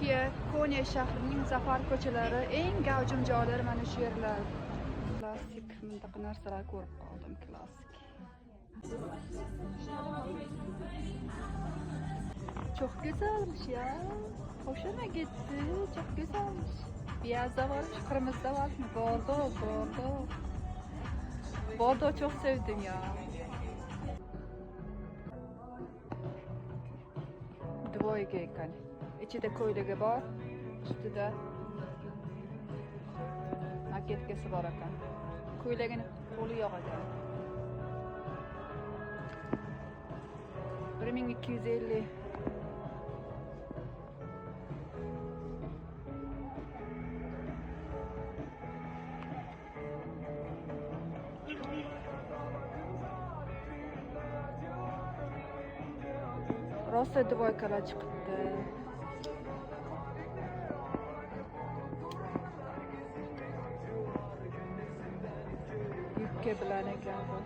Turkiya Konya shahrining safar ko'chalari eng gavjum joylari mana shu yerlar. Klassik bundaqa narsalar ko'rib qoldim, klassik. Çok güzelmiş ya. Hoşuma gitti. Çok güzelmiş. Beyaz da varmış, kırmızı da varmış. Bordo. Bordo çok sevdim ya. Dvoyka ekan. İçinde ko'ylagi bor, ustida naketkasi bor ekan. Ko'ylagini qo'li yo'q ekan. 1250. Rosa dvoykalar chiqibdi. Yubka bilan ekan bu.